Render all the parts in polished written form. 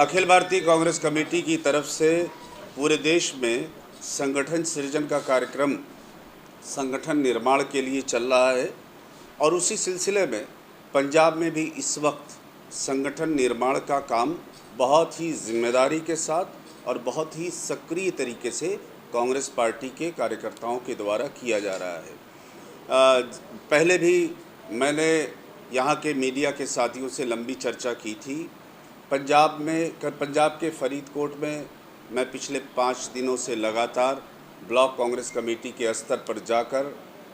Akhil Bharatiya Congress committee की तरफ से पूरे देश में संगठन सृजन का कार्यक्रम संगठन निर्माण के लिए चल रहा है और उसी सिलसिले में पंजाब में भी इस वक्त संगठन निर्माण का काम बहुत ही जिम्मेदारी के साथ और बहुत ही सक्रिय तरीके से कांग्रेस पार्टी के कार्यकर्ताओं के द्वारा किया जा रहा है। पहले भी मैंने यहाँ के मीडिया के साथियों से लंबी चर्चा की थी। पंजाब के फरीदकोट में मैं पिछले 5 दिनों से लगातार ब्लॉक कांग्रेस कमेटी के स्तर पर जाकर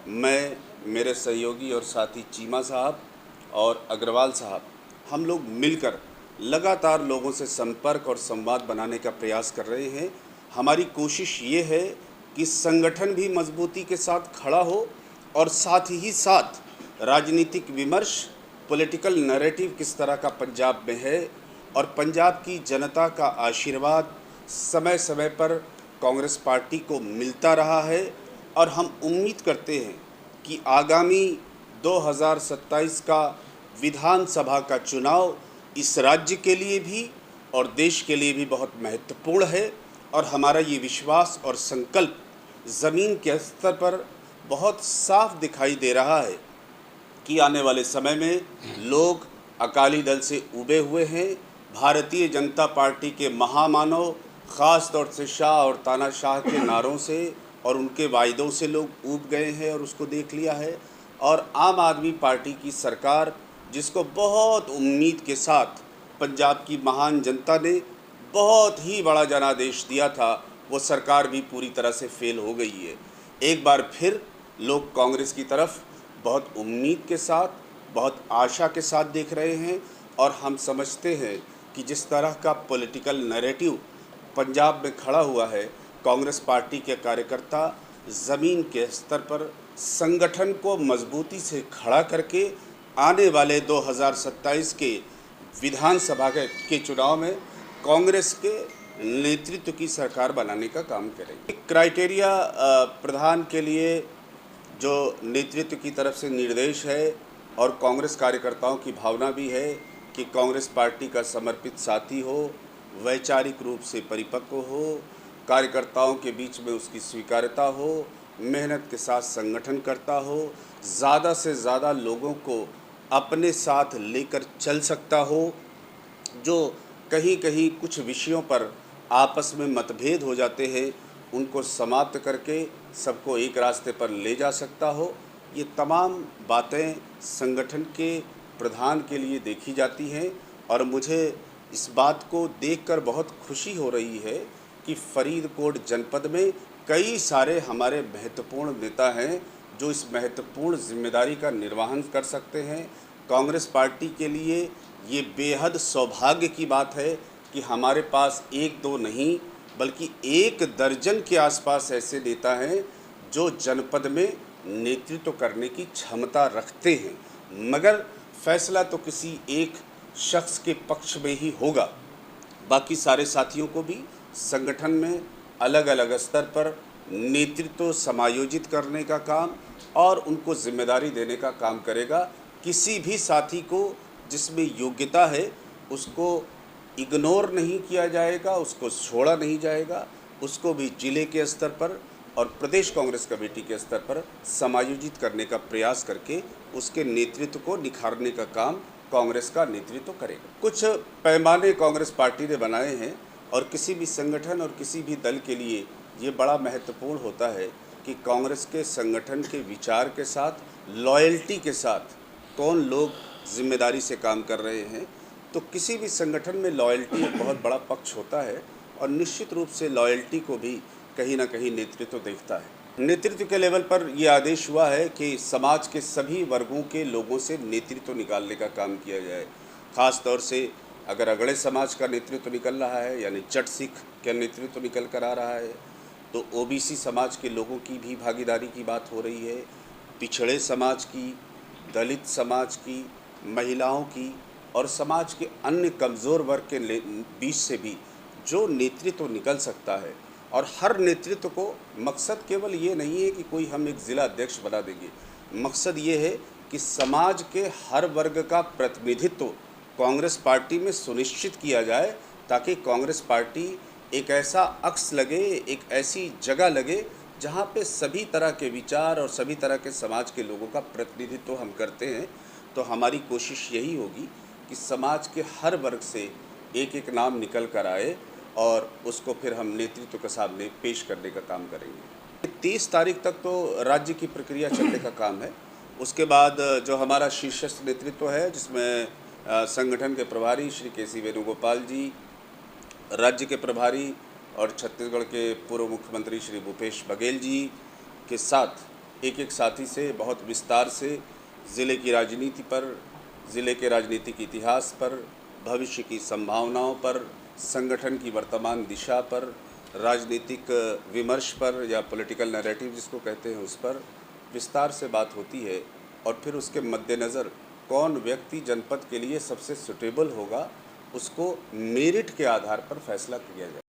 मैं, मेरे सहयोगी और साथी चीमा साहब और अग्रवाल साहब, हम लोग मिलकर लगातार लोगों से संपर्क और संवाद बनाने का प्रयास कर रहे हैं। हमारी कोशिश ये है कि संगठन भी मजबूती के साथ खड़ा हो और साथ ही साथ राजनीतिक विमर्श, पॉलिटिकल नैरेटिव किस तरह का पंजाब में है और पंजाब की जनता का आशीर्वाद समय समय पर कांग्रेस पार्टी को मिलता रहा है और हम उम्मीद करते हैं कि आगामी 2027 का विधानसभा का चुनाव इस राज्य के लिए भी और देश के लिए भी बहुत महत्वपूर्ण है और हमारा ये विश्वास और संकल्प ज़मीन के स्तर पर बहुत साफ दिखाई दे रहा है कि आने वाले समय में लोग अकाली दल से उबे हुए हैं। भारतीय जनता पार्टी के महामानव, ख़ास तौर से शाह और तानाशाह के नारों से और उनके वायदों से लोग ऊब गए हैं और उसको देख लिया है। और आम आदमी पार्टी की सरकार, जिसको बहुत उम्मीद के साथ पंजाब की महान जनता ने बहुत ही बड़ा जनादेश दिया था, वो सरकार भी पूरी तरह से फेल हो गई है। एक बार फिर लोग कांग्रेस की तरफ बहुत उम्मीद के साथ, बहुत आशा के साथ देख रहे हैं और हम समझते हैं कि जिस तरह का पॉलिटिकल नैरेटिव पंजाब में खड़ा हुआ है, कांग्रेस पार्टी के कार्यकर्ता ज़मीन के स्तर पर संगठन को मजबूती से खड़ा करके आने वाले 2027 के विधानसभा के चुनाव में कांग्रेस के नेतृत्व की सरकार बनाने का काम करेंगे। क्राइटेरिया प्रधान के लिए जो नेतृत्व की तरफ से निर्देश है और कांग्रेस कार्यकर्ताओं की भावना भी है कि कांग्रेस पार्टी का समर्पित साथी हो, वैचारिक रूप से परिपक्व हो, कार्यकर्ताओं के बीच में उसकी स्वीकार्यता हो, मेहनत के साथ संगठन करता हो, ज़्यादा से ज़्यादा लोगों को अपने साथ लेकर चल सकता हो, जो कहीं कहीं कुछ विषयों पर आपस में मतभेद हो जाते हैं उनको समाप्त करके सबको एक रास्ते पर ले जा सकता हो। ये तमाम बातें संगठन के प्रधान के लिए देखी जाती हैं और मुझे इस बात को देखकर बहुत खुशी हो रही है कि फरीदकोट जनपद में कई सारे हमारे महत्वपूर्ण नेता हैं जो इस महत्वपूर्ण जिम्मेदारी का निर्वहन कर सकते हैं। कांग्रेस पार्टी के लिए ये बेहद सौभाग्य की बात है कि हमारे पास 1-2 नहीं बल्कि 1 दर्जन के आसपास ऐसे नेता हैं जो जनपद में नेतृत्व करने की क्षमता रखते हैं, मगर फैसला तो किसी एक शख्स के पक्ष में ही होगा। बाकी सारे साथियों को भी संगठन में अलग अलग स्तर पर नेतृत्व समायोजित करने का काम और उनको जिम्मेदारी देने का काम करेगा। किसी भी साथी को जिसमें योग्यता है उसको इग्नोर नहीं किया जाएगा, उसको छोड़ा नहीं जाएगा, उसको भी जिले के स्तर पर और प्रदेश कांग्रेस कमेटी के स्तर पर समायोजित करने का प्रयास करके उसके नेतृत्व को निखारने का काम कांग्रेस का नेतृत्व करेगा। कुछ पैमाने कांग्रेस पार्टी ने बनाए हैं और किसी भी संगठन और किसी भी दल के लिए ये बड़ा महत्वपूर्ण होता है कि कांग्रेस के संगठन के विचार के साथ, लॉयल्टी के साथ कौन लोग जिम्मेदारी से काम कर रहे हैं। तो किसी भी संगठन में लॉयल्टी एक बहुत बड़ा पक्ष होता है और निश्चित रूप से लॉयल्टी को भी कहीं ना कहीं नेतृत्व देखता है। नेतृत्व के लेवल पर यह आदेश हुआ है कि समाज के सभी वर्गों के लोगों से नेतृत्व निकालने का काम किया जाए। ख़ास तौर से अगर अगड़े समाज का नेतृत्व निकल रहा है, यानी जट सिख का नेतृत्व निकल कर आ रहा है, तो ओबीसी समाज के लोगों की भी भागीदारी की बात हो रही है। पिछड़े समाज की, दलित समाज की, महिलाओं की और समाज के अन्य कमज़ोर वर्ग के बीच से भी जो नेतृत्व निकल सकता है। और हर नेतृत्व को मकसद केवल ये नहीं है कि कोई हम एक ज़िला अध्यक्ष बना देंगे, मकसद ये है कि समाज के हर वर्ग का प्रतिनिधित्व कांग्रेस पार्टी में सुनिश्चित किया जाए ताकि कांग्रेस पार्टी एक ऐसा अक्स लगे, एक ऐसी जगह लगे जहाँ पे सभी तरह के विचार और सभी तरह के समाज के लोगों का प्रतिनिधित्व हम करते हैं। तो हमारी कोशिश यही होगी कि समाज के हर वर्ग से एक एक नाम निकल कर आए और उसको फिर हम नेतृत्व के सामने पेश करने का काम करेंगे। 30 तारीख तक तो राज्य की प्रक्रिया चलने का काम है। उसके बाद जो हमारा शीर्षस्थ नेतृत्व है, जिसमें संगठन के प्रभारी श्री के.सी. वेणुगोपाल जी, राज्य के प्रभारी और छत्तीसगढ़ के पूर्व मुख्यमंत्री श्री भूपेश बघेल जी के साथ एक एक साथी से बहुत विस्तार से ज़िले की राजनीति पर, ज़िले के राजनीतिक इतिहास पर, भविष्य की संभावनाओं पर, संगठन की वर्तमान दिशा पर, राजनीतिक विमर्श पर या पॉलिटिकल नैरेटिव जिसको कहते हैं उस पर विस्तार से बात होती है। और फिर उसके मद्देनज़र कौन व्यक्ति जनपद के लिए सबसे सुटेबल होगा, उसको मेरिट के आधार पर फैसला किया जाए।